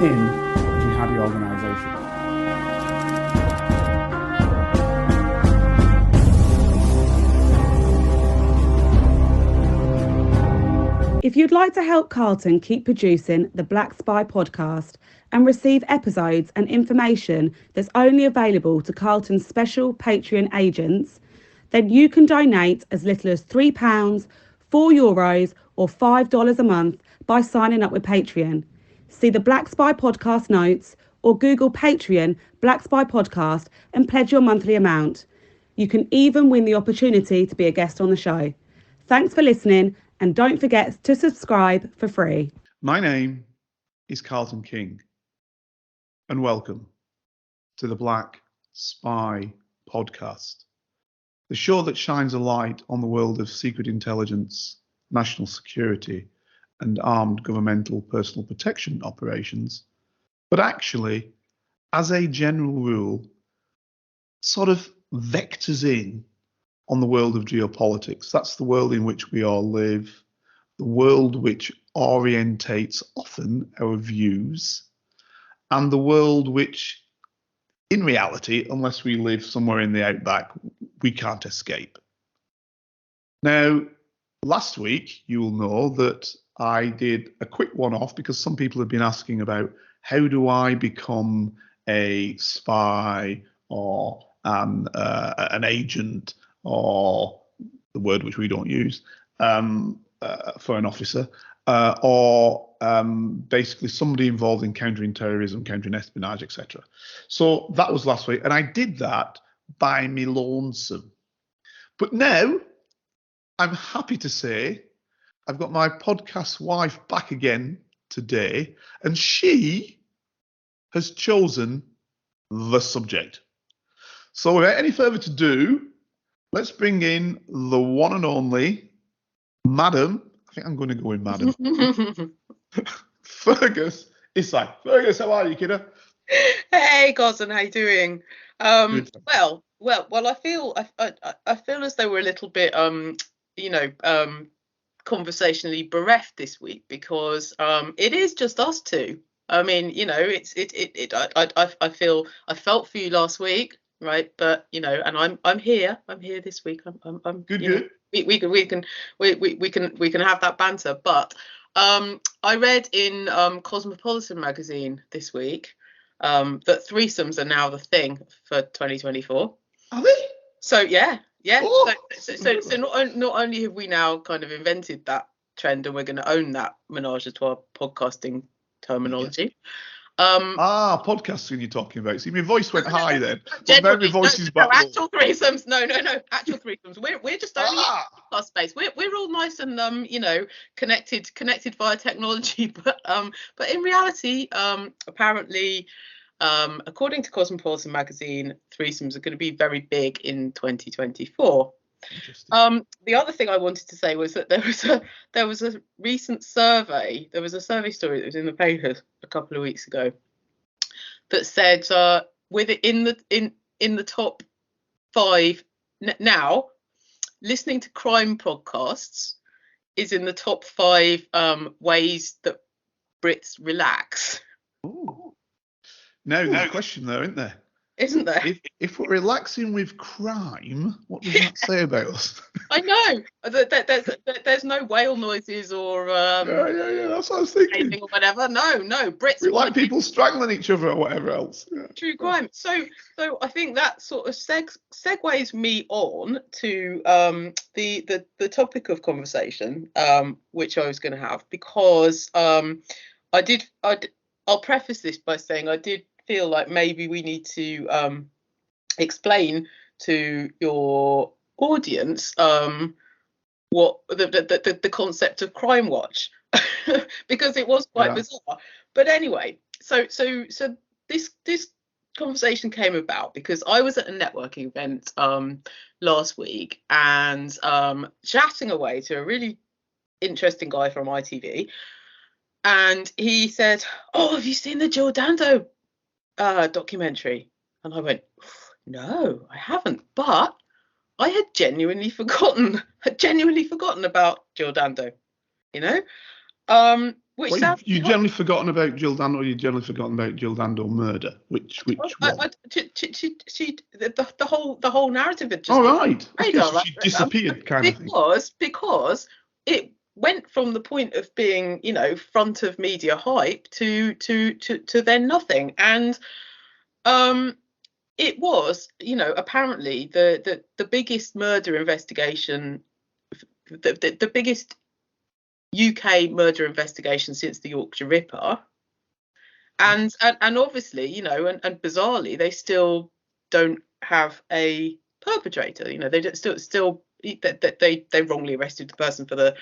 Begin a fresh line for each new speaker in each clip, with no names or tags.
in jihadi organisation.
If you'd like to help Carlton keep producing the Black Spy podcast and receive episodes and information that's only available to Carlton's special Patreon agents, then you can donate as little as £3, €4 or $5 a month by signing up with Patreon. See the Black Spy podcast notes or Google Patreon Black Spy podcast and pledge your monthly amount. You can even win the opportunity to be a guest on the show. Thanks for listening. And don't forget to subscribe for free.
My name is Carlton King, and welcome to the Black Spy podcast, the show that shines a light on the world of secret intelligence, national security, and armed governmental personal protection operations, but actually, as a general rule, sort of vectors in on the world of geopolitics. That's the world in which we all live, the world which orientates often our views, and the world which, in reality, unless we live somewhere in the outback, we can't escape. Now, last week, you will know that I did a quick one-off because some people have been asking about how do I become a spy or an agent, or the word which we don't use, for an officer, or basically somebody involved in countering terrorism, countering espionage, etc. So that was last week, and I did that by me lonesome. But now I'm happy to say I've got my podcast wife back again today, and she has chosen the subject. So without any further ado, let's bring in the one and only Madam. I think I'm going to go with Madam. Firgas Esak. Firgas, how are you, kiddo?
Hey, Gosden, how you doing? Well. I feel as though we're a little bit, conversationally bereft this week because it is just us two. I mean, I felt for you last week. Right, but and I'm here this week. I'm good. We can have that banter. But I read in Cosmopolitan magazine this week that threesomes are now the thing for 2024.
Are they?
So yeah.
Oh,
So not only have we now kind of invented that trend and we're going to own that menage a trois podcasting terminology.
Podcasting you're talking about. See, my voice went high then.
Generally,
my voice is back.
Actual threesomes. No. Actual threesomes. We're just only in podcast space. We're all nice and connected via technology, but in reality, apparently, according to Cosmopolitan magazine, threesomes are going to be very big in 2024. The other thing I wanted to say was that there was a recent survey. There was a survey story that was in the papers a couple of weeks ago that said with it in the top 5 now, listening to crime podcasts is in the top 5 ways that Brits relax.
Ooh. Now there's a question though, isn't there?
Isn't there?
If we're relaxing with crime, what does that say about us?
I know. There's no whale noises or
yeah. That's what I was thinking.
Or whatever. No. Brits.
We like people strangling each other or whatever else. Yeah.
True crime. So I think that sort of segues me on to the topic of conversation, which I was going to have, because I'll preface this by saying I did feel like maybe we need to explain to your audience what the concept of Crime Watch, because it was quite bizarre. But anyway, so this conversation came about because I was at a networking event last week and chatting away to a really interesting guy from ITV, and he said, "Oh, have you seen the Jill Dando documentary?" And I went, "No, I haven't," but I had genuinely forgotten about Jill Dando, Which
Well,
sounds
you generally forgotten about Jill Dando, or you generally forgotten about Jill Dando murder? Which one?
The whole narrative had just
All
been
right. Okay, so she disappeared, kind of thing.
Because it went from the point of being, front of media hype to then nothing. And it was, apparently the biggest murder investigation, the biggest UK murder investigation since the Yorkshire Ripper. And obviously, and bizarrely, they still don't have a perpetrator. They still they wrongly arrested the person for the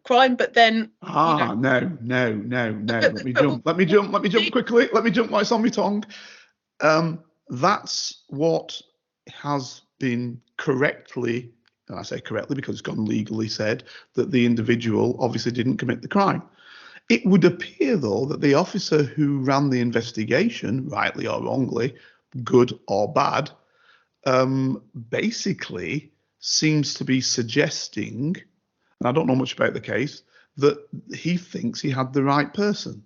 crime, but then
no. Let me jump quickly. Let me jump while it's on my tongue. That's what has been correctly, and I say correctly because it's gone legally, said that the individual obviously didn't commit the crime. It would appear, though, that the officer who ran the investigation, rightly or wrongly, good or bad, basically seems to be suggesting, and I don't know much about the case, that he thinks he had the right person.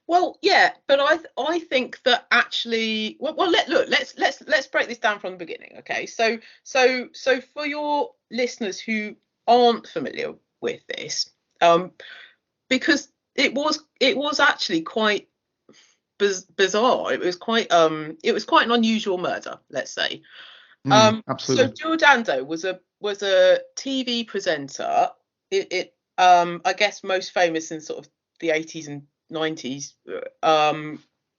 Well, yeah, but I think that actually, let's break this down from the beginning, okay? So for your listeners who aren't familiar with this, because it was actually quite bizarre. It was quite an unusual murder, let's say.
Absolutely.
So Jill Dando was a TV presenter. I guess most famous in sort of the 80s and 90s.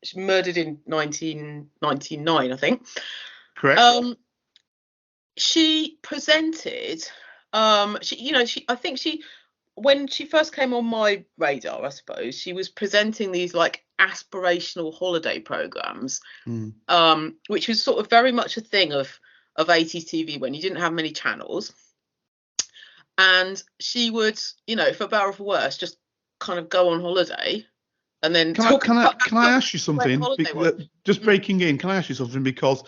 She murdered in 1999, I think.
Correct.
She presented. When she first came on my radar, I suppose, she was presenting these like aspirational holiday programs, which was sort of very much a thing of 80s TV when you didn't have many channels. And she would, for better or for worse, just kind of go on holiday and then
can I ask you something? Just breaking in, can I ask you something? Because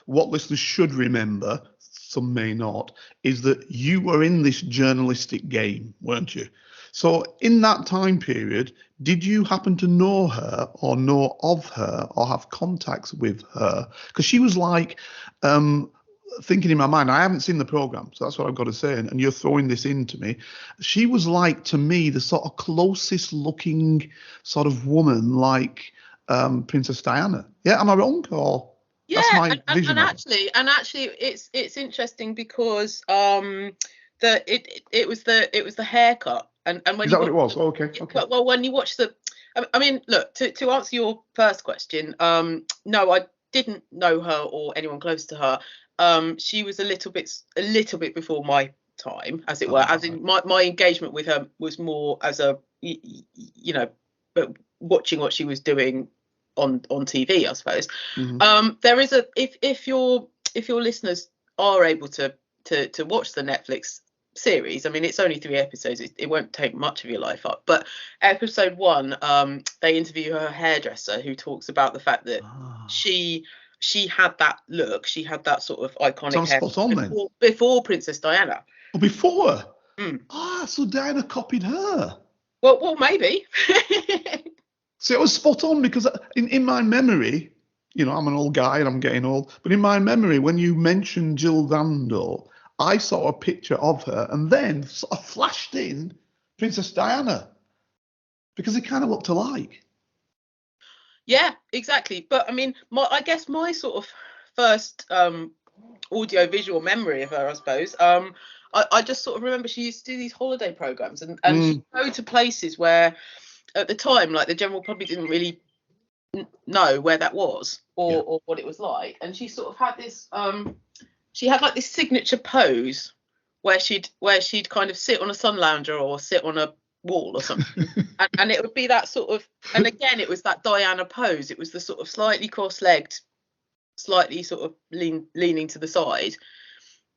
what listeners should remember, some may not, is that you were in this journalistic game, weren't you? So in that time period, did you happen to know her or know of her or have contacts with her? Because she was like, thinking in my mind, I haven't seen the program, so that's what I've got to say, and you're throwing this into me. She was like, to me, the sort of closest looking sort of woman like Princess Diana. Yeah, am I wrong? Or
yeah,
that's my vision.
And actually, it's interesting because it was the haircut, and when
is that what it was? Oh, okay.
Well, when you watch I mean, look, to answer your first question, no, I didn't know her or anyone close to her. She was a little bit before my time, as it were. As in, my engagement with her was more as a, but watching what she was doing on TV, I suppose.
Mm-hmm.
There is if your listeners are able to watch the Netflix series, I mean, it's only 3 episodes. It won't take much of your life up. But episode 1, they interview her hairdresser, who talks about the fact that she had that look. She had that sort of iconic hair before Princess Diana.
Oh, before? So Diana copied her.
Well, maybe.
So it was spot on, because in my memory, I'm an old guy and I'm getting old, but in my memory, when you mentioned Jill Dando, I saw a picture of her and then sort of flashed in Princess Diana, because they kind of looked alike.
Yeah, exactly. But I mean, I guess my sort of first audio visual memory of her, I suppose, I just sort of remember she used to do these holiday programs and she'd go to places where at the time, like, the general public didn't really know where that was or what it was like. And she sort of had this she had like this signature pose where she'd kind of sit on a sun lounger or sit on a wall or something, and it would be that sort of, and again it was that Diana pose. It was the sort of slightly cross-legged, slightly sort of leaning to the side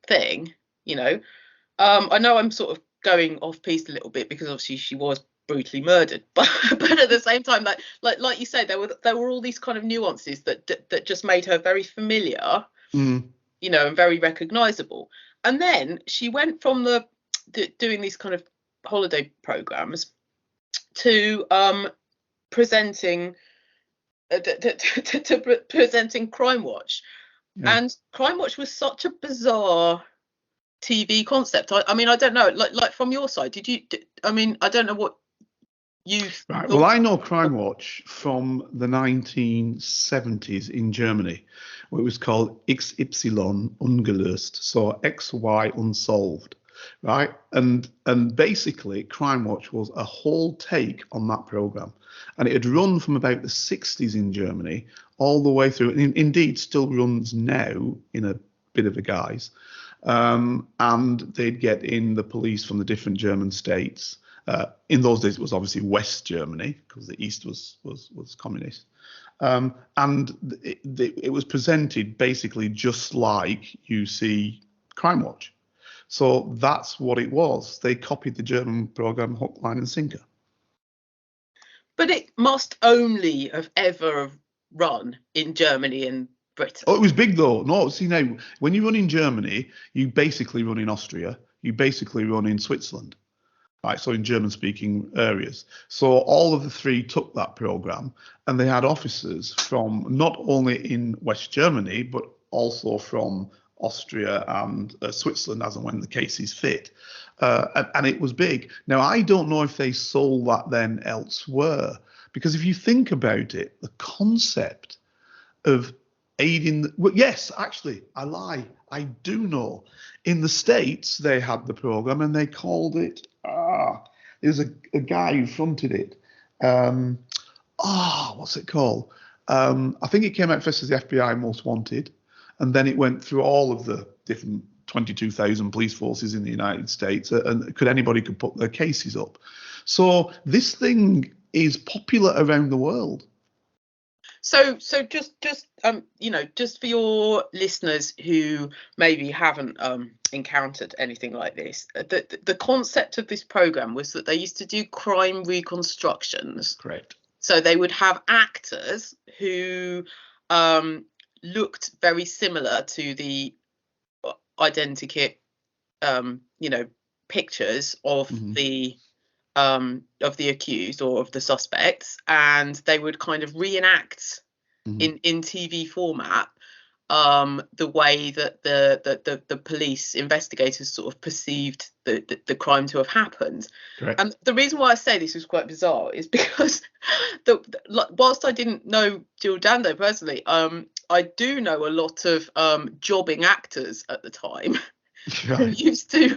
thing, I know I'm sort of going off piece a little bit because obviously she was brutally murdered, but at the same time, like you say, there were all these kind of nuances that just made her very familiar, and very recognizable. And then she went from doing these kind of holiday programs to presenting presenting Crime Watch.
Yeah.
And Crime Watch was such a bizarre TV concept. I mean, I don't know, like from your side, I don't know what you
Right. Well, I know Crime Watch from the 1970s in Germany, where it was called XY ungelöst, so XY unsolved, right? And basically, Crime Watch was a whole take on that program, and it had run from about the 60s in Germany all the way through. And indeed, still runs now in a bit of a guise. And they'd get in the police from the different German states. In those days, it was obviously West Germany because the East was communist. And it was presented basically just like you see Crime Watch. So that's what it was. They copied the German program hook, line and sinker.
But it must only have ever run in Germany and Britain.
Oh, it was big though. No, see now, when you run in Germany, you basically run in Austria. You basically run in Switzerland. Right, so in German-speaking areas. So all of the three took that program, and they had officers from not only in West Germany, but also from Austria and Switzerland, as and when the cases fit. And it was big. Now, I don't know if they sold that then elsewhere, because if you think about it, the concept of aiding, well, yes, actually, I lie. I do know. In the States, they had the program, and they called it, there's a guy who fronted it. What's it called? I think it came out first as the FBI Most Wanted, and then it went through all of the different 22,000 police forces in the United States, and anybody could put their cases up. So this thing is popular around the world.
So just just for your listeners who maybe haven't encountered anything like this, the concept of this program was that they used to do crime reconstructions.
Correct.
So they would have actors who looked very similar to the identikit, pictures of the accused or of the suspects, and they would kind of reenact in TV format the way that the police investigators sort of perceived the crime to have happened.
Correct.
And the reason why I say this is quite bizarre is because whilst I didn't know Jill Dando personally, I do know a lot of jobbing actors at the time.
Right.
Who used to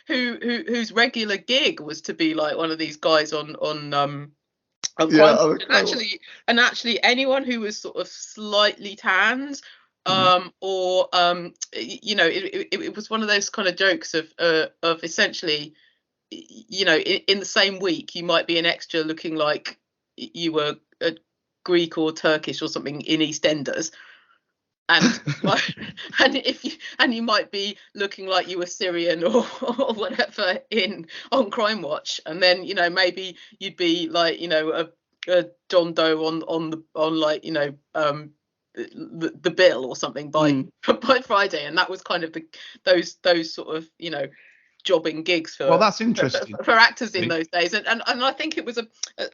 whose regular gig was to be like one of these guys on crime. And actually anyone who was sort of slightly tanned or it was one of those kind of jokes of essentially, in the same week you might be an extra looking like you were a Greek or Turkish or something in EastEnders. And you might be looking like you were Syrian or whatever on Crime Watch, and then maybe you'd be like a John Doe on like the bill or something by Friday, and that was kind of those sort of jobbing gigs for
that's interesting
for actors in those days, and I think it was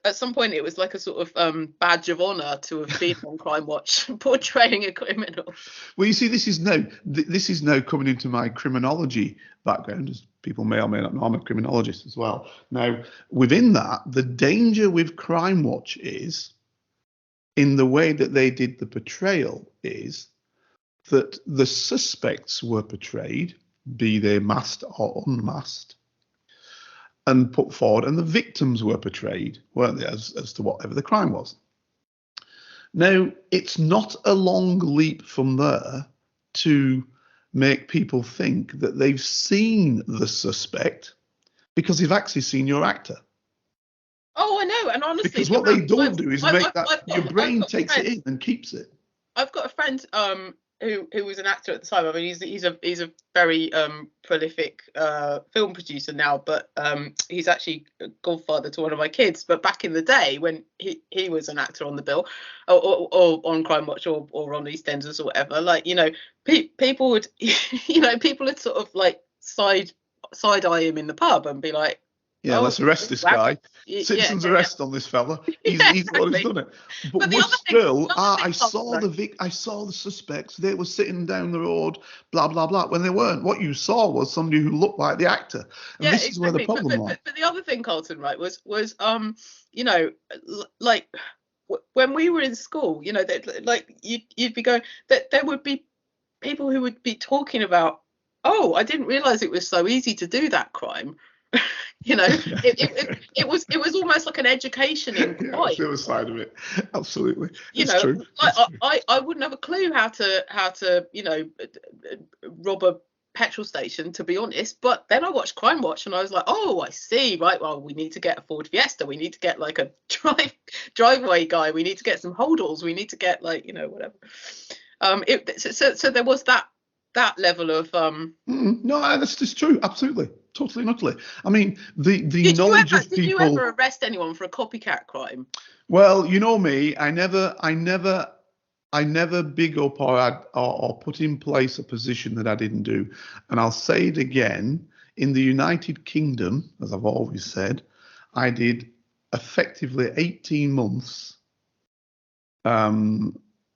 at some point it was like a sort of badge of honor to have been on Crime Watch portraying a criminal.
Well, you see, this is now coming into my criminology background, as people may or may not know. I'm a criminologist as well. Now, within that, the danger with Crime Watch is, in the way that they did the portrayal, is that the suspects were portrayed, be they masked or unmasked, and put forward, and the victims were portrayed, weren't they, as to whatever the crime was. Now, it's not a long leap from there to make people think that they've seen the suspect because they've actually seen your actor.
Oh, I know, and honestly,
because what they don't do is make that your brain takes it in and keeps it.
I've got a friend who was an actor at the time. I mean, he's a very prolific film producer now, but he's actually a godfather to one of my kids. But back in the day when he was an actor on the bill or on Crime Watch or on EastEnders or whatever, like people would people had sort of like side side eye him in the pub and be like,
yeah, let's arrest this guy. Citizen's arrest on this fella. He's
exactly.
done it. But
the
we're
other
still.
thing,
I saw the suspects. They were sitting down the road. Blah blah blah. When they weren't. What you saw was somebody who looked like the actor. And this is where the problem lies.
But the other thing, Carlton, right, was you know, like when we were in school, you know, like you'd be going that there would be people who would be talking about, oh, I didn't realise it was so easy to do that crime. You know, it was almost like an education in crime.
The other side of it, absolutely.
You
it's
know,
true.
Like, I wouldn't have a clue how to you know, rob a petrol station, to be honest. But then I watched Crime Watch and I was like, oh, I see. Right, well, we need to get a Ford Fiesta. We need to get like a driveway guy. We need to get some holdalls. We need to get like, you know, whatever. So there was that level of
no, that's just true. Absolutely, totally and utterly. I mean, the knowledge of people. Did you
ever arrest anyone for a copycat crime?
Well, you know me. I never big up or put in place a position that I didn't do. And I'll say it again. In the United Kingdom, as I've always said, I did effectively 18 months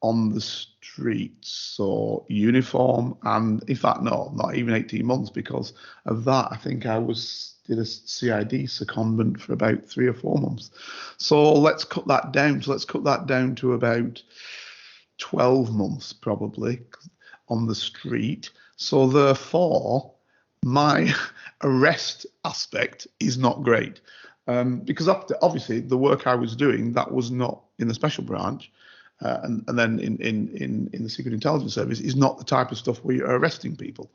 on the streets, so uniform, and in fact, no, not even 18 months, because of that, I think I did a CID secondment for about 3 or 4 months. So let's cut that down. So let's cut that down to about 12 months probably on the street. So therefore, my arrest aspect is not great, because obviously the work I was doing, that was not in the special branch. And then in the Secret Intelligence Service is not the type of stuff where you're arresting people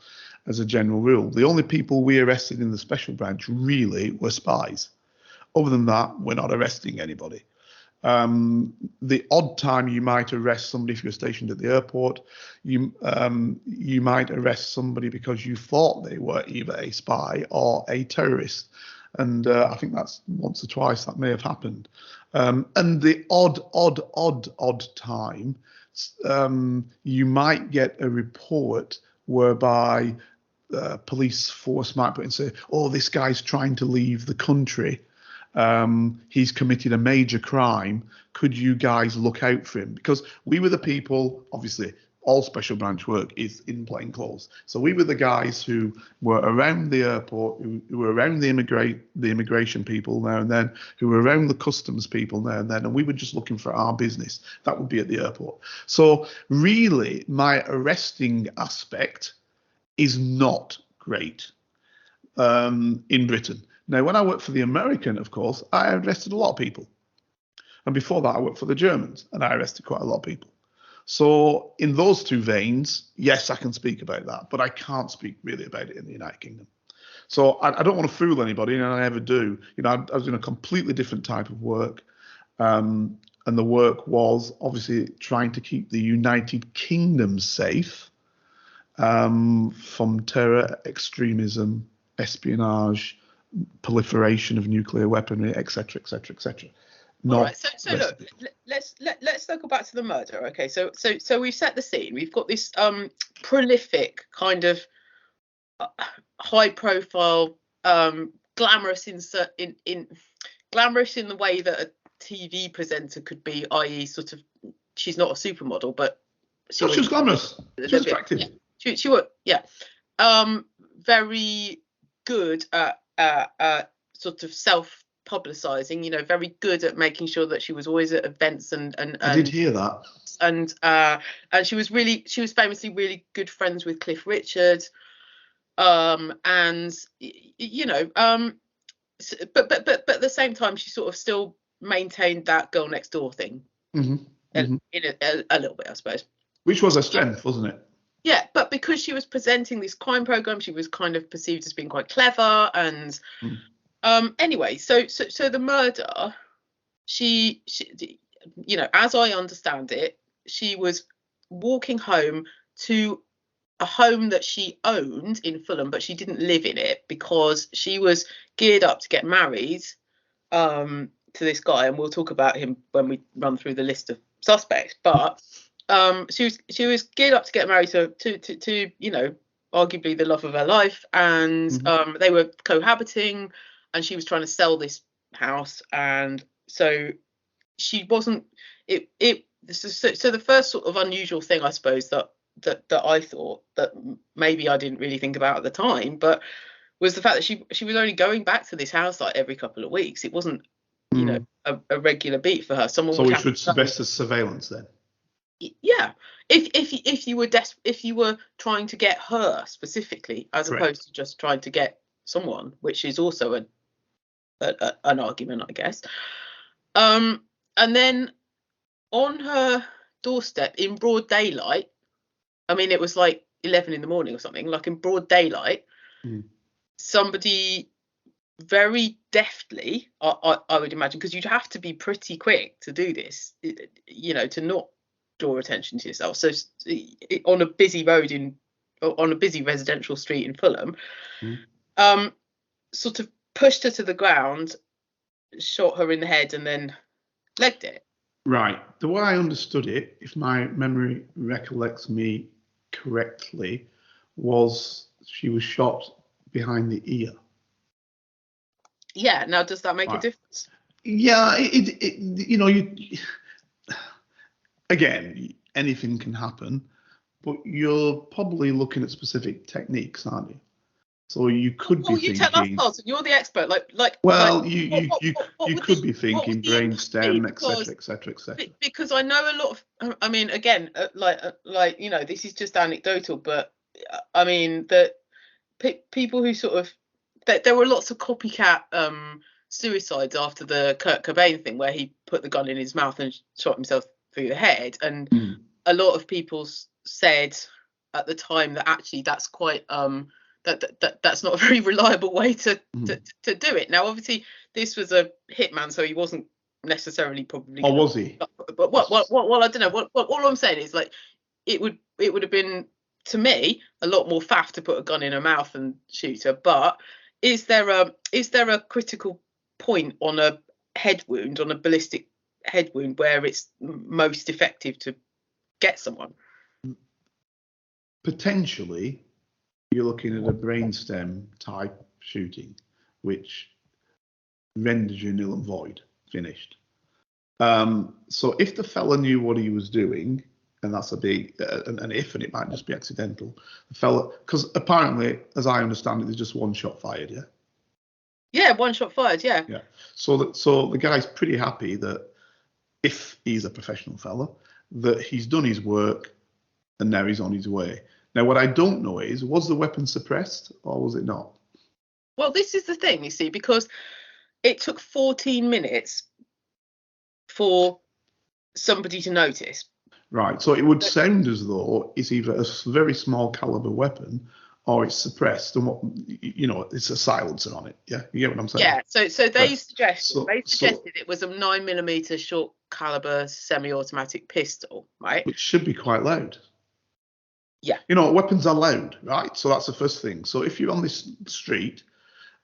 as a general rule. The only people we arrested in the special branch really were spies. Other than that, we're not arresting anybody. The odd time you might arrest somebody if you're stationed at the airport, you might arrest somebody because you thought they were either a spy or a terrorist. And I think that's once or twice that may have happened. And the odd time, you might get a report whereby police force might put in and say, oh, this guy's trying to leave the country. He's committed a major crime. Could you guys look out for him? Because we were the people, obviously, all special branch work is in plain clothes. So we were the guys who were around the airport, who were around the immigration people now and then, who were around the customs people now and then, and we were just looking for our business. That would be at the airport. So really, my arresting aspect is not great in Britain. Now, when I worked for the American, of course, I arrested a lot of people. And before that, I worked for the Germans, and I arrested quite a lot of people. So in those two veins, yes, I can speak about that, but I can't speak really about it in the United Kingdom. So I don't want to fool anybody, and I never do. You know, I was doing a completely different type of work, and the work was obviously trying to keep the United Kingdom safe from terror, extremism, espionage, proliferation of nuclear weaponry, etc., etc., etc.
All right, so look, let's circle back to the murder. Okay, so we've set the scene. We've got this prolific kind of high profile, glamorous in glamorous in the way that a TV presenter could be, i.e. sort of, she's not a supermodel, but
she was glamorous. She was attractive.
Yeah, she was, yeah. Very good at sort of self-publicising, you know, very good at making sure that she was always at events and
I did hear that.
And she was famously really good friends with Cliff Richard. And you know, but at the same time she sort of still maintained that girl next door thing. In a little bit, I suppose.
Which was her strength, wasn't it?
Yeah, but because she was presenting this crime program, she was kind of perceived as being quite clever. And anyway, so the murder, she, you know, as I understand it, she was walking home to a home that she owned in Fulham, but she didn't live in it because she was geared up to get married to this guy, and we'll talk about him when we run through the list of suspects. But she was geared up to get married to you know, arguably the love of her life, and they were cohabiting, and she was trying to sell this house, and so she wasn't. So the first sort of unusual thing, I suppose, that I thought that maybe I didn't really think about at the time, but was the fact that she was only going back to this house like every couple of weeks. It wasn't, you know, a regular beat for her. Someone. So
we should suggest as surveillance then.
Yeah, if you were trying to get her specifically, as
Correct.
opposed to just trying to get someone, which is also an argument, I guess. And then on her doorstep in broad daylight, I mean, it was like 11 in the morning or something, like in broad daylight, somebody very deftly, I would imagine, because you'd have to be pretty quick to do this, you know, to not draw attention to yourself. So on a busy road on a busy residential street in Fulham, sort of pushed her to the ground, shot her in the head, and then legged it. Right.
The way I understood it, if my memory recollects me correctly, was she was shot behind the ear.
Yeah. Now, does that make a difference?
Yeah. You know, again, anything can happen, but you're probably looking at specific techniques, aren't you? So you could be thinking.
Tell us, Carlton, you're the expert.
Well, you could be thinking brainstem, etc.
Because I know a lot of. I mean, again, like you know, this is just anecdotal, but I mean that people who sort of there were lots of copycat suicides after the Kurt Cobain thing, where he put the gun in his mouth and shot himself through the head, and a lot of people said at the time that actually that's quite that's not a very reliable way to do it. Now, obviously, this was a hitman, so he wasn't necessarily probably.
Or was he?
But well, I don't know. What all I'm saying is, like, it would have been, to me, a lot more faff to put a gun in her mouth and shoot her. But is there a critical point on a head wound, on a ballistic head wound, where it's most effective to get someone?
Potentially. You're looking at a brainstem type shooting, which renders you nil and void, finished. So if the fella knew what he was doing, and that's a big and it might just be accidental, the fella, because apparently, as I understand it, there's just one shot fired, yeah.
Yeah, one shot fired, yeah.
Yeah. So the guy's pretty happy that if he's a professional fella, that he's done his work, and now he's on his way. Now, what I don't know is, was the weapon suppressed or was it not?
Well, this is the thing, you see, because it took 14 minutes for somebody to notice.
Right. So it would sound as though it's either a very small caliber weapon or it's suppressed, and what, you know, it's a silencer on it. Yeah, you get what I'm saying?
Yeah. So they suggested it was a 9mm short caliber semi-automatic pistol, right?
Which should be quite loud.
Yeah.
You know, weapons are loud, right? So that's the first thing. So if you're on this street,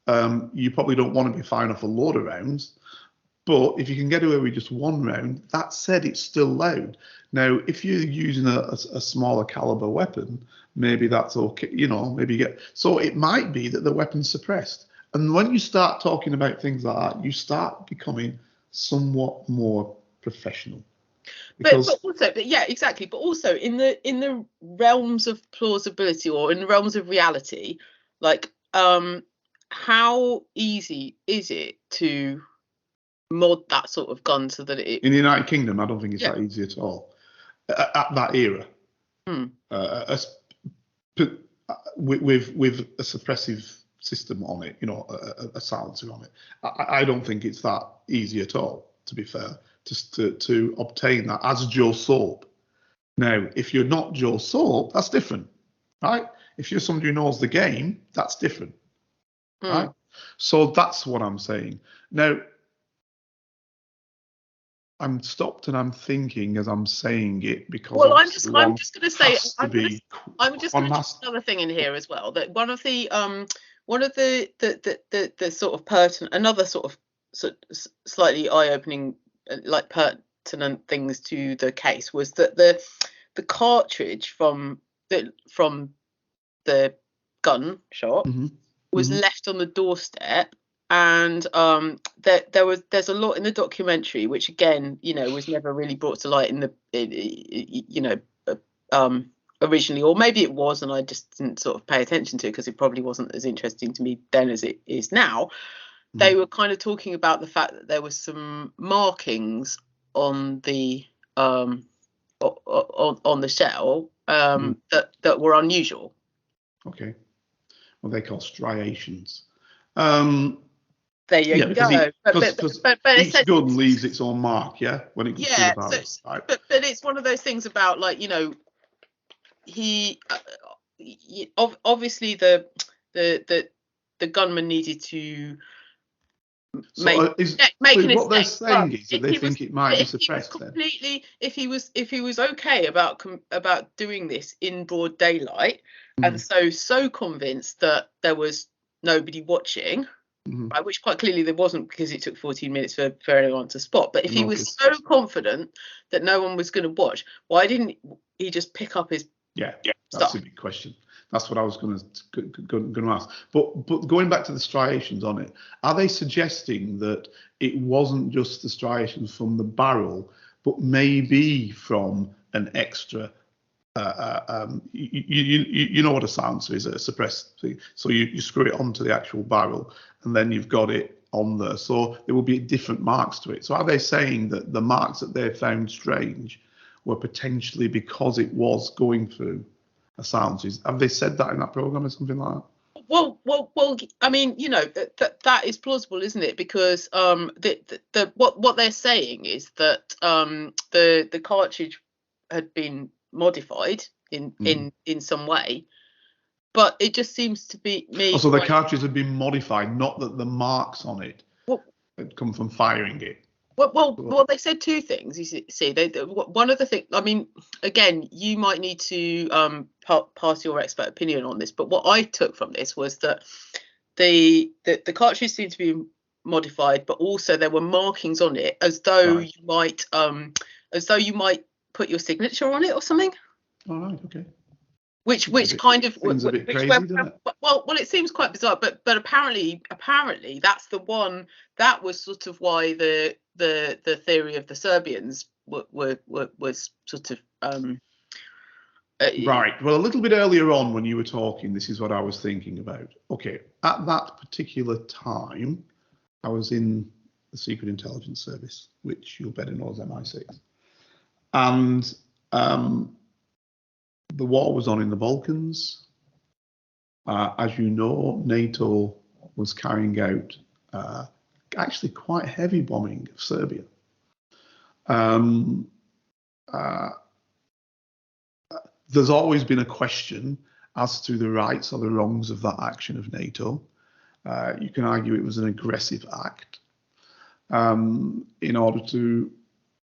you probably don't want to be firing off a load of rounds. But if you can get away with just one round, that said, it's still loud. Now, if you're using a smaller caliber weapon, maybe that's okay. You know, maybe you get. So it might be that the weapon's suppressed. And when you start talking about things like that, you start becoming somewhat more professional. Because,
but also, yeah, exactly. But also in the realms of plausibility, or in the realms of reality, like, how easy is it to mod that sort of gun so that it?
In the United Kingdom, I don't think it's that easy at all. At that era, with a suppressive system on it, you know, a silencer on it, I don't think it's that easy at all. To be fair. To obtain that as Joe Soap. Now, if you're not Joe Soap, that's different, right? If you're somebody who knows the game, that's different, right? So that's what I'm saying. Now, I'm stopped and I'm thinking as I'm saying it, because
I'm just going to say another thing in here as well, that one of the sort of pertinent, another sort of slightly eye-opening, like pertinent things to the case was that the cartridge from the gunshot
Mm-hmm.
was left on the doorstep. And there's a lot in the documentary, which again, was never really brought to light originally, or maybe it was, and I just didn't sort of pay attention to it because it probably wasn't as interesting to me then as it is now. Mm-hmm. They were kind of talking about the fact that there was some markings on the on the shell that were unusual.
Okay, well, they call striations.
There you go.
But each gun leaves its own mark, when it comes to the barrel. Right?
But it's one of those things about, like, he obviously the gunman needed to make
what they're saying is that they think it might be suppressed.
If he was okay about doing this in broad daylight, and so convinced that there was nobody watching. Mm-hmm. Right, which quite clearly there wasn't, because it took 14 minutes for anyone to spot. But if he was so confident that no one was going to watch, why didn't he just pick up his
That's a big question. That's what I was going to ask. But going back to the striations on it, are they suggesting that it wasn't just the striations from the barrel, but maybe from an extra? You know what a silencer is, a suppressed thing. So you screw it onto the actual barrel, and then you've got it on there. So there will be different marks to it. So are they saying that the marks that they found strange were potentially because it was going through a silencer? Have they said that in that program or something like that?
Well. I mean, that is plausible, isn't it? Because what they're saying is that the cartridge had been modified in some way, but it just seems to be me.
So the cartridge had been modified, not that the marks on it had come from firing it.
Well, they said two things. You see, one of the things. I mean, again, you might need to pass your expert opinion on this, but what I took from this was that the cartridge seemed to be modified, but also there were markings on it as though you might put your signature on it or something.
All right, okay.
Which kind of
seems a bit crazy, doesn't it?
Well, it seems quite bizarre, but apparently that's the one that was sort of why the theory of the Serbians was sort of
right. Well, a little bit earlier on when you were talking, this is what I was thinking about. Okay, at that particular time, I was in the Secret Intelligence Service, which you'll better know as MI6, and the war was on in the Balkans. As you know, NATO was carrying out actually quite heavy bombing of Serbia. There's always been a question as to the rights or the wrongs of that action of NATO. You can argue it was an aggressive act in order to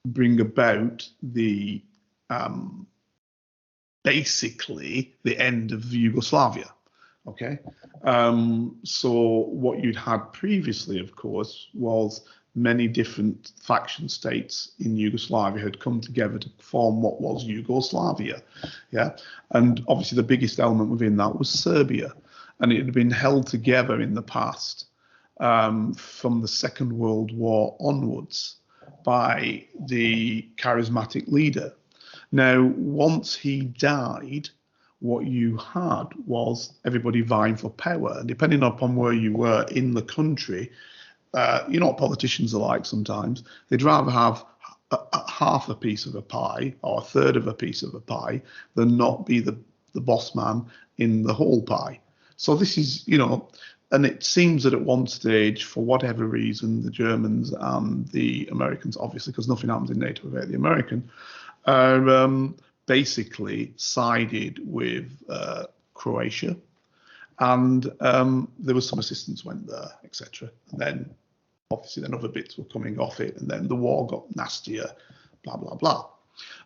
bring about the basically the end of Yugoslavia. Okay, so what you'd had previously, of course, was many different faction states in Yugoslavia had come together to form what was Yugoslavia. Yeah, and obviously the biggest element within that was Serbia, and it had been held together in the past from the Second World War onwards by the charismatic leader. Now, once he died, what you had was everybody vying for power. And depending upon where you were in the country, you know what politicians are like sometimes. They'd rather have half a piece of a pie or a third of a piece of a pie than not be the boss man in the whole pie. So this is, and it seems that at one stage, for whatever reason, the Germans and the Americans, obviously, because nothing happens in NATO without the American, basically sided with Croatia, and there was some assistance went there, etc. And then obviously then other bits were coming off it, and then the war got nastier, blah blah blah.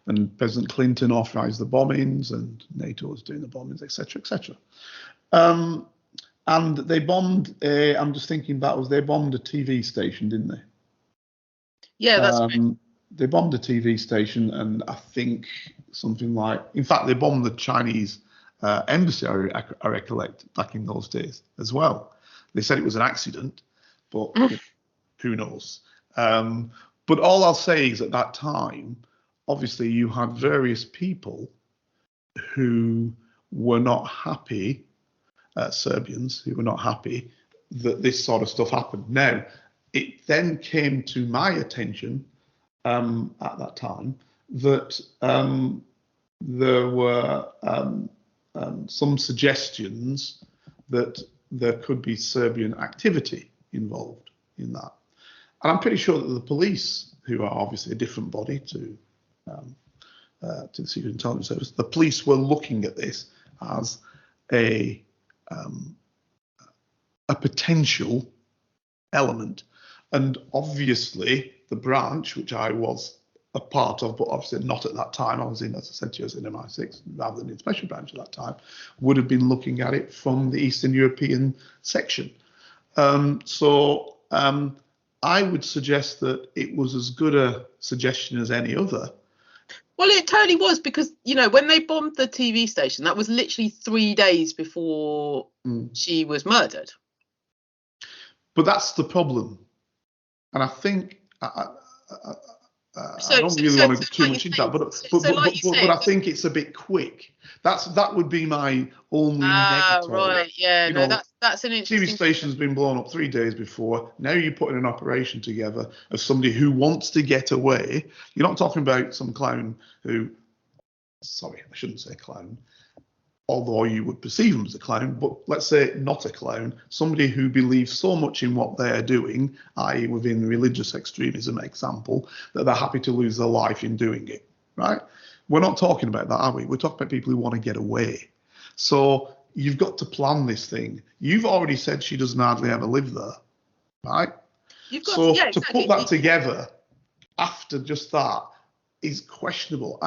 And President Clinton authorized the bombings, and NATO was doing the bombings, etc. etc. And they bombed. I'm just thinking they bombed a TV station, didn't they?
Yeah, that's right.
They bombed a TV station, and I think something like, in fact, they bombed the Chinese embassy, I recollect, back in those days as well. They said it was an accident, but who knows? But all I'll say is at that time, obviously you had various people who were not happy, Serbians who were not happy that this sort of stuff happened. Now, it then came to my attention at that time that there were some suggestions that there could be Serbian activity involved in that. And I'm pretty sure that the police, who are obviously a different body to the Secret Intelligence Service, the police were looking at this as a potential element. And obviously the branch, which I was a part of, but obviously not at that time, I was in, as I said to you, I was in MI6 rather than in Special Branch at that time, would have been looking at it from the Eastern European section. So I would suggest that it was as good a suggestion as any other.
Well, it totally was, because, you know, when they bombed the TV station, that was literally 3 days before she was murdered.
But that's the problem. And I think I don't really want to go too much into that, but I think it's a bit quick. That would be my only negative.
Right, yeah, no, that's an interesting.
TV station's been blown up 3 days before. Now you're putting an operation together of somebody who wants to get away. You're not talking about some clown who, sorry, I shouldn't say clown, although you would perceive him as a clown, but let's say not a clown, somebody who believes so much in what they're doing, i.e. within religious extremism example, that they're happy to lose their life in doing it, right? We're not talking about that, are we? We're talking about people who want to get away. So you've got to plan this thing. You've already said she doesn't hardly ever live there, right? To put that together after just that is questionable.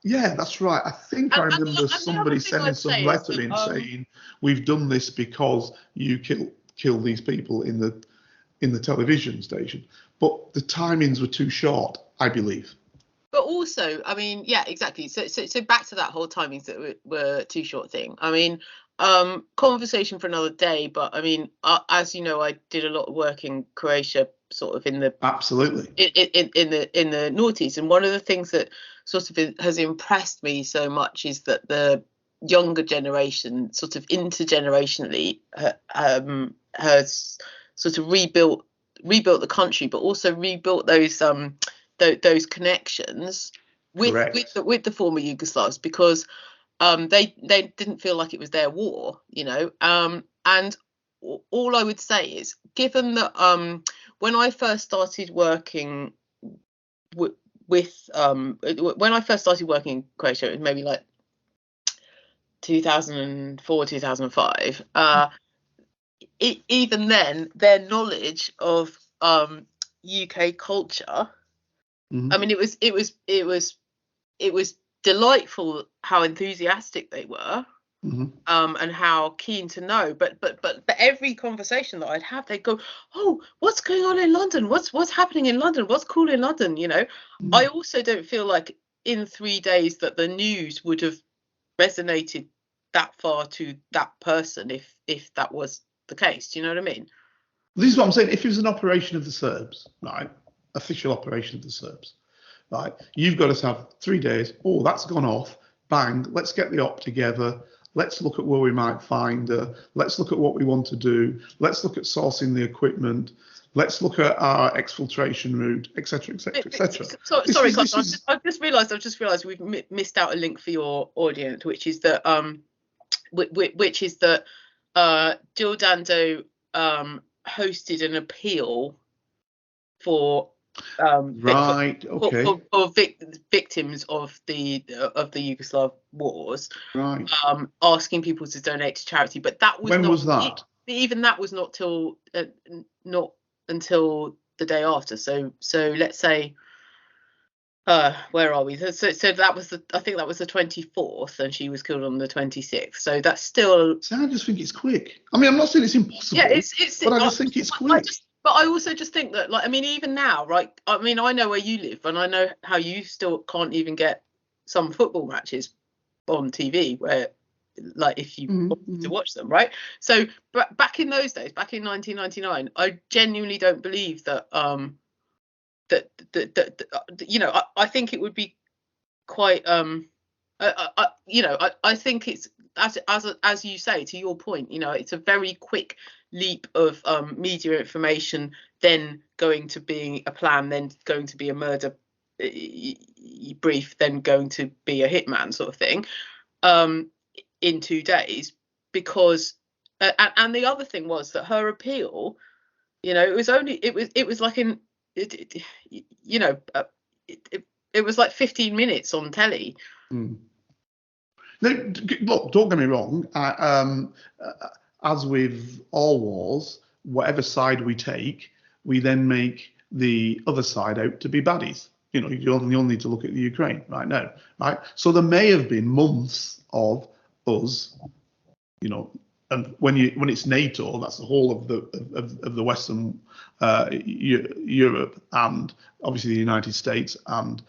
Yeah, that's right. I think I remember somebody sending some letter in saying, we've done this because you kill these people in the television station. But the timings were too short, I believe.
But also, I mean, yeah, exactly. So back to that whole timings that were too short thing. I mean, conversation for another day. But I mean, as you know, I did a lot of work in Croatia, sort of in the
absolutely
in the noughties, and one of the things that sort of has impressed me so much is that the younger generation, sort of intergenerationally, has sort of rebuilt the country, but also rebuilt those connections with the former Yugoslavs, because they didn't feel like it was their war, you know. And all I would say is, given that when I first started working when I first started working in Croatia, it was maybe like 2004, 2005. Even then, their knowledge of UK culture, I mean, it was delightful how enthusiastic they were, and how keen to know. But every conversation that I'd have, they'd go, "Oh, what's going on in London? What's happening in London? What's cool in London?" You know, I also don't feel like in 3 days that the news would have resonated that far to that person if that was the case. Do you know what I mean?
This is what I'm saying. If it was an operation of the Serbs, right, official operation of the Serbs, right, you've got to have 3 days. Oh, that's gone off. Bang. Let's get the op together. Let's look at where we might find her. Let's look at what we want to do. Let's look at sourcing the equipment. Let's look at our exfiltration route, etc., etc., etc.
Sorry, Carlton, I've just realised we've missed out a link for your audience, which is that Jill Dando hosted an appeal for victims of the Yugoslav wars, right, asking people to donate to charity. But that was was that? Even that was not until the day after. So let's say, where are we? So that was I think that was the 24th, and she was killed on the 26th. So that's still.
So I just think it's quick. I mean, I'm not saying it's impossible. Yeah, but I just think it's quick.
But I also just think that, like, I mean, even now, right? I mean, I know where you live, and I know how you still can't even get some football matches on TV, where like if you wanted to watch them, right? So back in those days, back in 1999, I genuinely don't believe that I think it would be quite I think it's as you say, to your point, it's a very quick leap of media information, then going to being a plan, then going to be a murder brief, then going to be a hitman sort of thing, in 2 days. Because and the other thing was that her appeal, it was like it was like 15 minutes on telly.
Now, look, don't get me wrong. As with all wars, whatever side we take, we then make the other side out to be baddies. You only need to look at the Ukraine right now, right? So there may have been months of us, and when it's NATO, that's the whole of the Western Europe, and obviously the United States and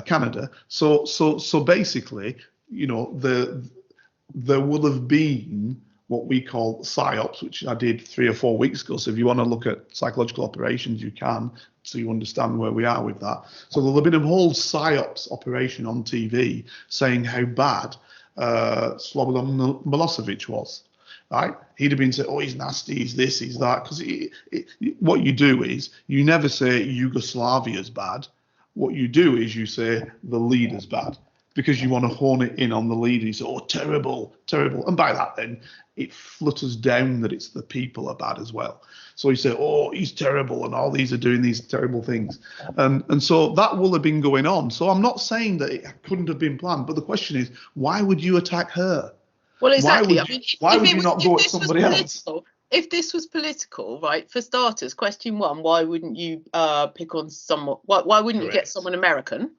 Canada. So basically, there will have been what we call psyops, which I did 3 or 4 weeks ago. So if you want to look at psychological operations, you can, so you understand where we are with that. So there'll have been a whole psyops operation on TV saying how bad Slobodan Milosevic was. Right? He'd have been saying, oh, he's nasty, he's this, he's that. Because what you do is you never say Yugoslavia's bad. What you do is you say the leader's bad, because you want to hone it in on the leader. You say, oh, terrible, terrible. And by that, then it flutters down that it's the people are bad as well. So you say, oh, he's terrible, and all these are doing these terrible things. And so that will have been going on. So I'm not saying that it couldn't have been planned, but the question is, why would you attack her?
Well, exactly.
Why would you not go at somebody else?
If this was political, right, for starters, question one, why wouldn't you pick on someone? Why wouldn't you get someone American?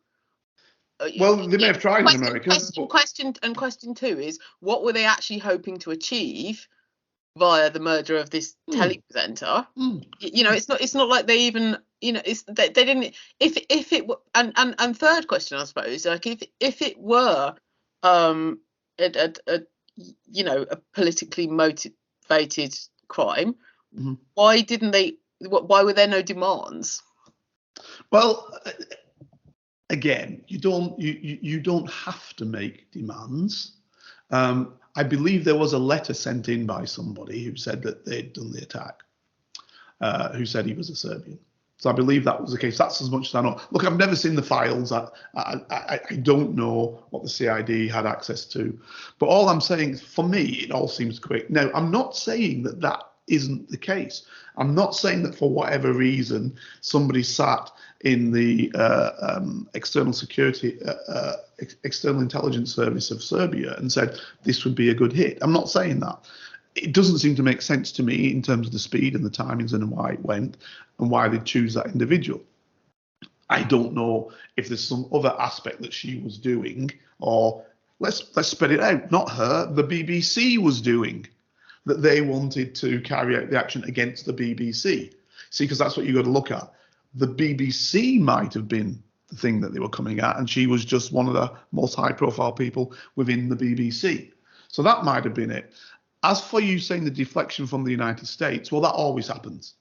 Well, they may have tried in America.
Question two is, what were they actually hoping to achieve via the murder of this telepresenter? It's not like they even, they didn't. If it were, and third question, I suppose, like if it were a politically motivated crime, why didn't they? Why were there no demands?
Well, again, you don't have to make demands. I believe there was a letter sent in by somebody who said that they'd done the attack, who said he was a Serbian. So I believe that was the case. That's as much as I know. Look, I've never seen the files. I don't know what the CID had access to. But all I'm saying is, for me, it all seems quick. Now, I'm not saying that that isn't the case. I'm not saying that for whatever reason somebody sat in the external intelligence service of Serbia and said this would be a good hit. I'm not saying that. It doesn't seem to make sense to me in terms of the speed and the timings and why it went and why they choose that individual. I don't know if there's some other aspect that she was doing, or let's spread it out. Not her, the BBC was doing, that they wanted to carry out the action against the BBC. See, because that's what you got to look at. The BBC might have been the thing that they were coming at, and she was just one of the most high-profile people within the BBC. So that might have been it. As for you saying the deflection from the United States, well, that always happens.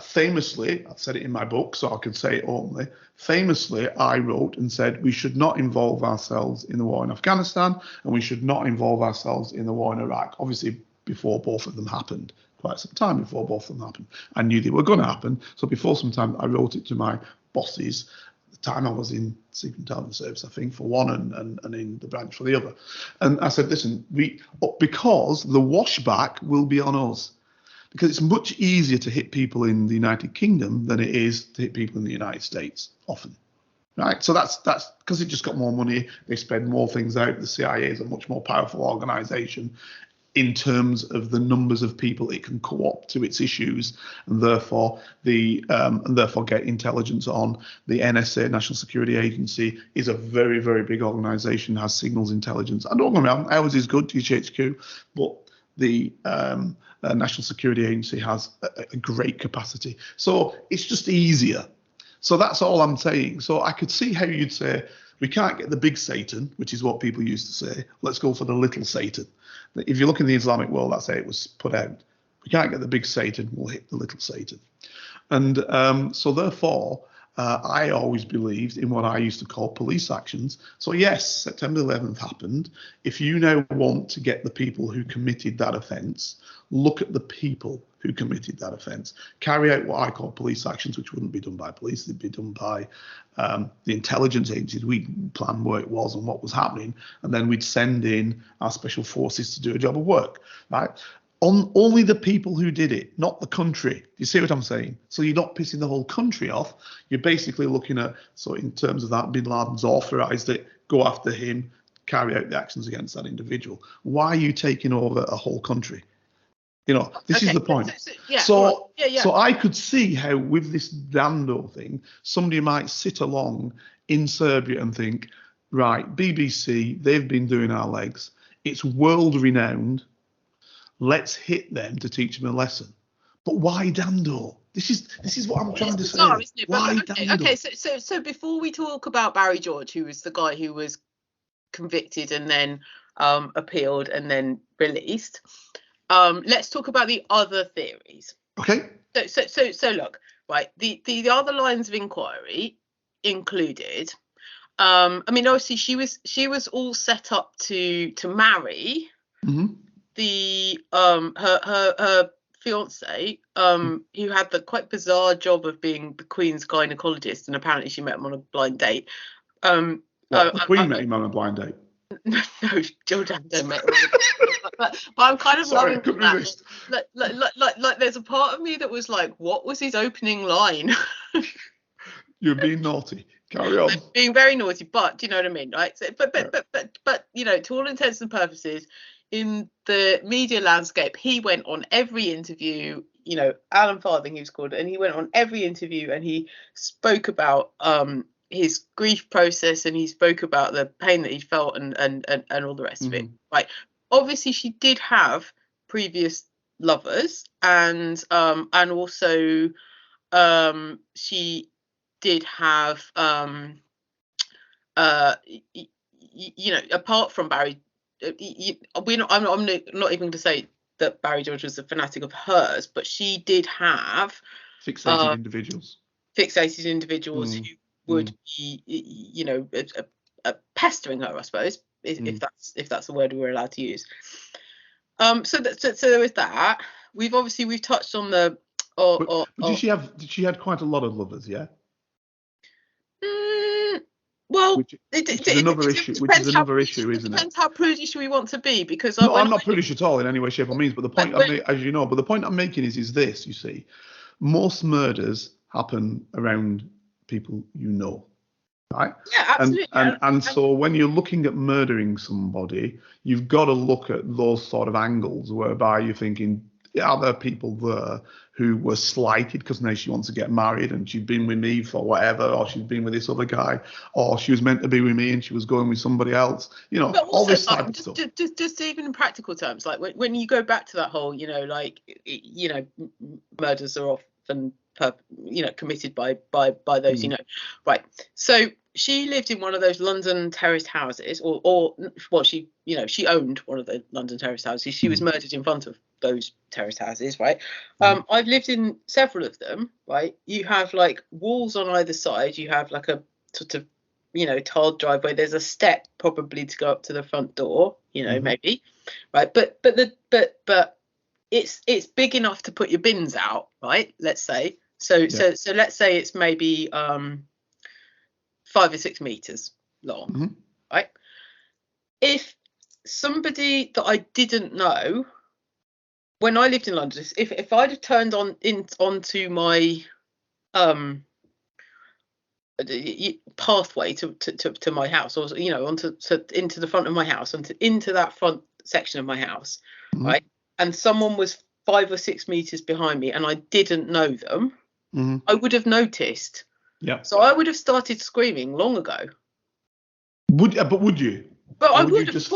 Famously, I've said it in my book, so I can say it openly. Famously, I wrote and said we should not involve ourselves in the war in Afghanistan, and we should not involve ourselves in the war in Iraq. Obviously, before both of them happened, quite some time before both of them happened. I knew they were going to happen, so before some time, I wrote it to my bosses. At the time I was in Secret Intelligence Service, I think, for one, and in the branch for the other. And I said, listen, because the washback will be on us. Because it's much easier to hit people in the United Kingdom than it is to hit people in the United States, often. Right? So that's because it just got more money. They spread more things out. The CIA is a much more powerful organization in terms of the numbers of people it can co-opt to its issues, and therefore get intelligence on. The NSA, National Security Agency, is a very, very big organization, has signals intelligence. I don't know, ours is good, GCHQ, but the National Security Agency has a great capacity. So it's just easier. So that's all I'm saying. So I could see how you'd say, We can't get the big Satan, which is what people used to say. Let's go for the little Satan. If you look in the Islamic world, that's how it was put out. We can't get the big Satan, we'll hit the little Satan. And so therefore, I always believed in what I used to call police actions. So yes, September 11th happened. If you now want to get the people who committed that offence, look at the people who committed that offence. Carry out what I call police actions, which wouldn't be done by police, they'd be done by the intelligence agencies. We'd plan where it was and what was happening, and then we'd send in our special forces to do a job of work, right? On only the people who did it, not the country. Do you see what I'm saying? So you're not pissing the whole country off. You're basically looking at, so in terms of that, Bin Laden's authorised it, go after him, carry out the actions against that individual. Why are you taking over a whole country? You know, this is the point. So I could see how with this Dando thing, somebody might sit along in Serbia and think, right, BBC, they've been doing our legs. It's world renowned. Let's hit them to teach them a lesson. But why Dando? This is what I'm trying to say.
Bizarre, isn't it?
Why
okay,
Dando?
okay, so before we talk about Barry George, who was the guy who was convicted and then appealed and then released, let's talk about the other theories.
Okay.
So look, right, the other lines of inquiry included, I mean, obviously she was all set up to marry the her fiance, who had the quite bizarre job of being the Queen's gynecologist, and apparently she met him on a blind date.
The Queen met him on a blind date.
No, Jill Dando met him. But I'm kind of loving that. Like, there's a part of me that was like, what was his opening line?
You're being naughty. Carry on.
Being very naughty, but do you know what I mean, right? So, but you know, to all intents and purposes, in the media landscape, he went on every interview. You know, Alan Farthing, he was called, and he went on every interview and he spoke about his grief process, and he spoke about the pain that he felt and all the rest of it. Right. Obviously, she did have previous lovers, and also she did have you know, apart from Barry, I'm not even going to say that Barry George was a fanatic of hers, but she did have
fixated individuals
who would be, you know, pestering her, I suppose, if that's the word we're allowed to use. So there was that. We've touched on the. Did she had quite a lot of lovers? Yeah. Well, which is another issue, isn't it? Depends how prudish we want to be, because I'm not prudish at all in any way, shape, or means. But the point, as you know, but the point I'm making is this: you see, most murders happen around people you know, right? Yeah, absolutely. And so when you're looking at murdering somebody, you've got to look at those sort of angles whereby you're thinking, are there people there who were slighted because now she wants to get married and she'd been with me for whatever, or she'd been with this other guy, or she was meant to be with me and she was going with somebody else, you know, all this type of stuff. Just even in practical terms, like when you go back to that whole, you know, like, you know, murders are often, you know, committed by those, you know, right. So she lived in one of those London terraced houses, or well, she, you know, she owned one of the London terraced houses. She was murdered in front of those terraced houses, right? I've lived in several of them, right? You have like walls on either side. You have like a sort of, you know, tiled driveway. There's a step probably to go up to the front door, you know, maybe, right? But it's big enough to put your bins out, right? Let's say. So let's say it's maybe 5 or 6 meters long, right? If somebody that I didn't know, when I lived in London, if I'd have turned onto my pathway to my house, or, you know, into the front of my house, into that front section of my house, right, and someone was 5 or 6 meters behind me and I didn't know them, I would have noticed. Yeah. So I would have started screaming long ago. Would you? But I would have just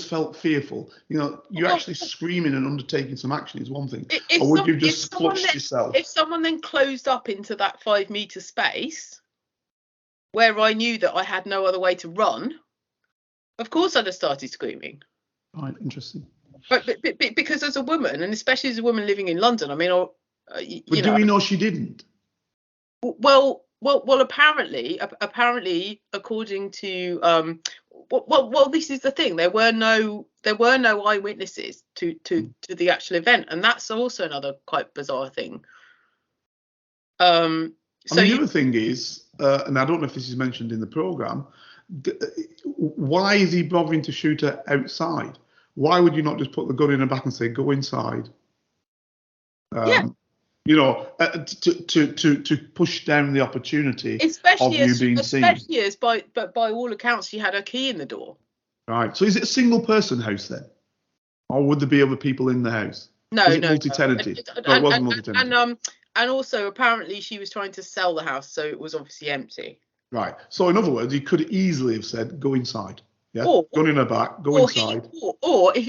felt fearful? You know, you're actually screaming and undertaking some action is one thing. Or would you just clutch yourself? If someone then closed up into that 5 meter space, where I knew that I had no other way to run, of course I'd have started screaming.
Right, interesting.
But because as a woman, and especially as a woman living in London, I mean,
but do we know she didn't?
Well, apparently, according to well, this is the thing. There were no eyewitnesses to the actual event, and that's also another quite bizarre thing. The other thing is,
and I don't know if this is mentioned in the programme, why is he bothering to shoot her outside? Why would you not just put the gun in her back and say, go inside? You know, to push down the opportunity of you being seen.
Especially as by all accounts, she had her key in the door.
Right. So is it a single person house then? Or would there be other people in the house?
No,
was it multi-tenanted? No, it wasn't multi-tenanted.
And also, apparently, she was trying to sell the house, so it was obviously empty.
Right. So in other words, he could easily have said, go inside. Yeah. Gun in her back, go inside.
Or if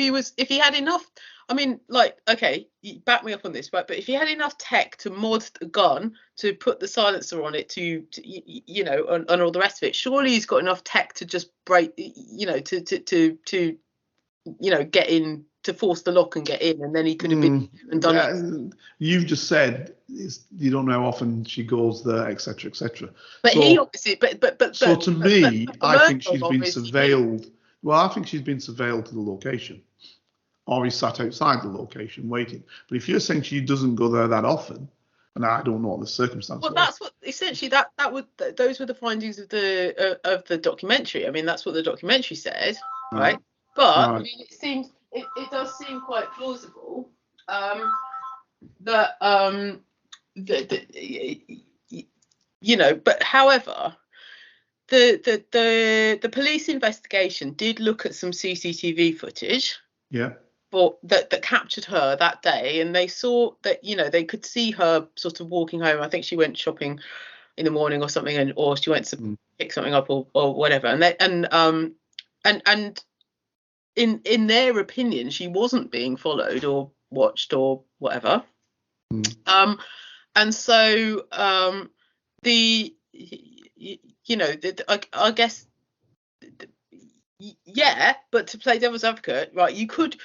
he had enough, I mean, like, okay, you back me up on this, right? But if he had enough tech to mod the gun, to put the silencer on it, to you know, and all the rest of it, surely he's got enough tech to just break, you know, to you know, get in, to force the lock and get in, and then he could have been and done it.
You've just said you don't know how often she goes there, etc., etc.
But so, he obviously,
so to me, I think she's been surveilled. Well, I think she's been surveilled to the location, or he sat outside the location waiting. But if you're saying she doesn't go there that often, and I don't know what the circumstances.
Well, that's what essentially those were the findings of the documentary. I mean, that's what the documentary said, right? But I mean, it does seem quite plausible that you know. But however, the police investigation did look at some CCTV footage.
Yeah.
That captured her that day, and they saw that, you know, they could see her sort of walking home. I think she went shopping in the morning or something, or she went to pick something up or whatever. And in their opinion, she wasn't being followed or watched or whatever. And so you know, I guess, yeah, but to play devil's advocate, right, you could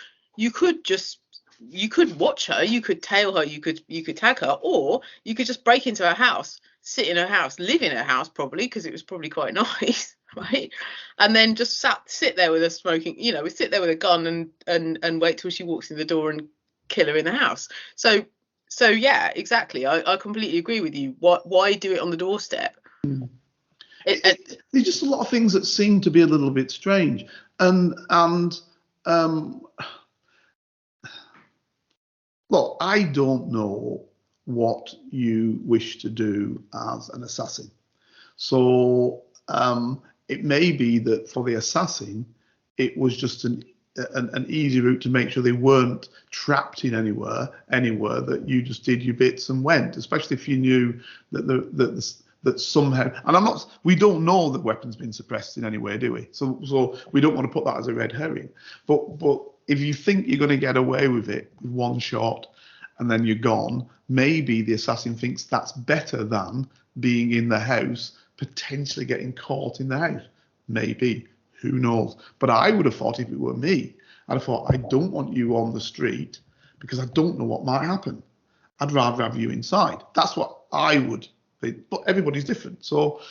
watch her, you could tail her, you could tag her, or you could just break into her house, sit in her house, live in her house, probably, because it was probably quite nice, right? And then just sit there with her smoking, you know, sit there with a gun and wait till she walks in the door and kill her in the house. So yeah, exactly. I completely agree with you. Why do it on the doorstep?
There's just a lot of things that seem to be a little bit strange, and look, I don't know what you wish to do as an assassin. So it may be that for the assassin, it was just an easy route to make sure they weren't trapped in anywhere, that you just did your bits and went, especially if you knew that somehow, and we don't know that weapons been suppressed in any way, do we? So we don't want to put that as a red herring. But if you think you're going to get away with it with one shot and then you're gone, maybe the assassin thinks that's better than being in the house, potentially getting caught in the house. Maybe, who knows? But I would have thought, if it were me, I'd have thought, I don't want you on the street because I don't know what might happen. I'd rather have you inside. That's what I would. But everybody's different, so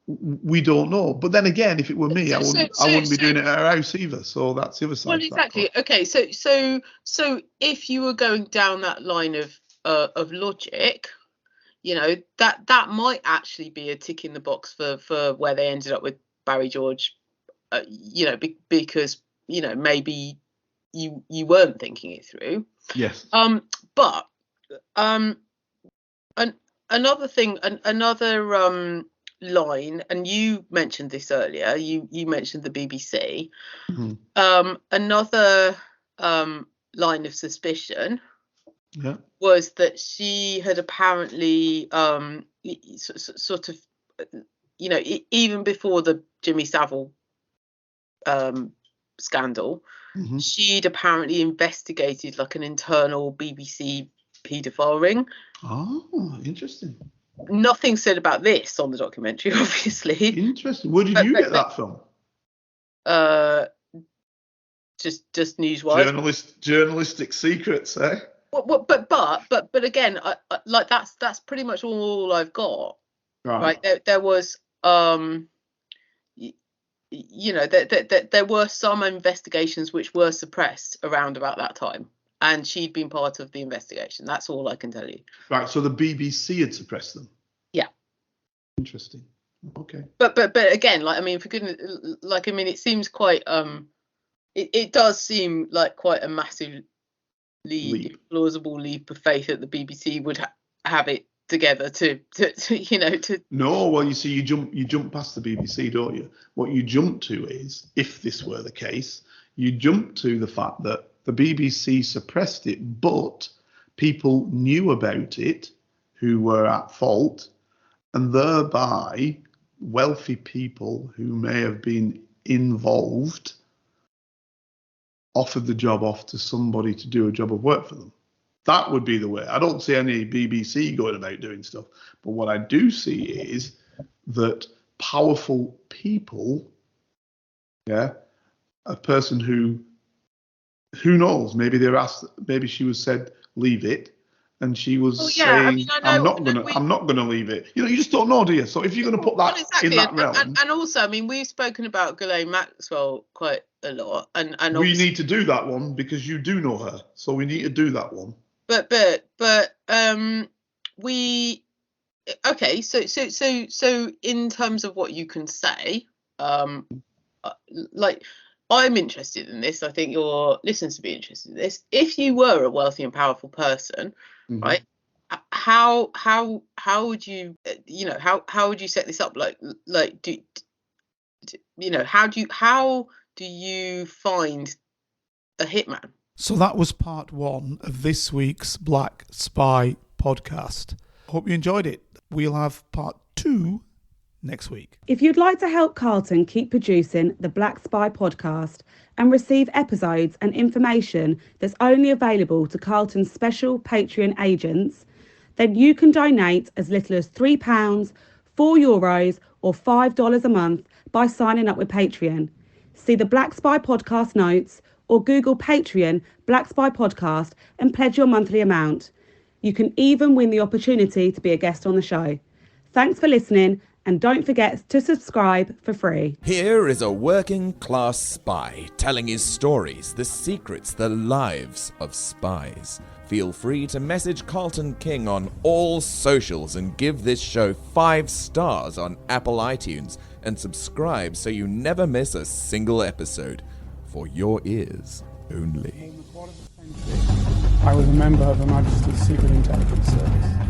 we don't know. But then again, if it were me, I wouldn't be doing it at our house either. So that's the other side.
Well, exactly. Okay, so if you were going down that line of logic, you know, that might actually be a tick in the box for where they ended up with Barry George, you know, because, you know, maybe you weren't thinking it through.
Yes.
But another thing, another line, and you mentioned this earlier, you mentioned the BBC. Another line of suspicion was that she had apparently sort of, you know, even before the Jimmy Savile scandal, she'd apparently investigated like an internal BBC paedophile ring.
Oh, interesting.
Nothing said about this on the documentary, obviously.
Interesting. Where did you get that from?
Just news-wise.
Journalistic secrets, eh?
But again, like that's pretty much all I've got. Right. There was there were some investigations which were suppressed around about that time, and she'd been part of the investigation. That's all I can tell you.
Right. So the BBC had suppressed them.
Yeah.
Interesting. Okay.
But again, like, I mean, for goodness, like, I mean, it seems quite it does seem like quite a massively plausible leap of faith that the BBC would have it together to. No,
well, you see, you jump past the BBC, don't you? What you jump to is, if this were the case, you jump to the fact that the BBC suppressed it, but people knew about it who were at fault, and thereby wealthy people who may have been involved offered the job off to somebody to do a job of work for them. That would be the way. I don't see any BBC going about doing stuff. But what I do see is that powerful people, a person who knows, maybe they're asked, maybe she was said, leave it. And she was saying, I'm not gonna leave it. You just don't know, do you? So if you're gonna put that in that realm,
and also, I mean, we've spoken about Ghislaine Maxwell quite a lot, and
we need to do that one because you do know her, so we need to do that one.
But so in terms of what you can say, like, I'm interested in this. I think your listeners would be interested in this. If you were a wealthy and powerful person, right? How would you how would you set this up? Like how do you find a hitman?
So that was part 1 of this week's Black Spy podcast. Hope you enjoyed it. We'll have part 2 next week.
If you'd like to help Carlton keep producing the Black Spy podcast and receive episodes and information that's only available to Carlton's special Patreon agents, then you can donate as little as £3, €4 or $5 a month by signing up with Patreon. See the Black Spy podcast notes or Google Patreon Black Spy podcast and pledge your monthly amount. You can even win the opportunity to be a guest on the show. Thanks for listening, and don't forget to subscribe for free.
Here is a working class spy telling his stories, the secrets, the lives of spies. Feel free to message Carlton King on all socials and give this show 5 stars on Apple iTunes and subscribe so you never miss a single episode. For your ears only.
I was a member of Her Majesty's Secret Intelligence Service.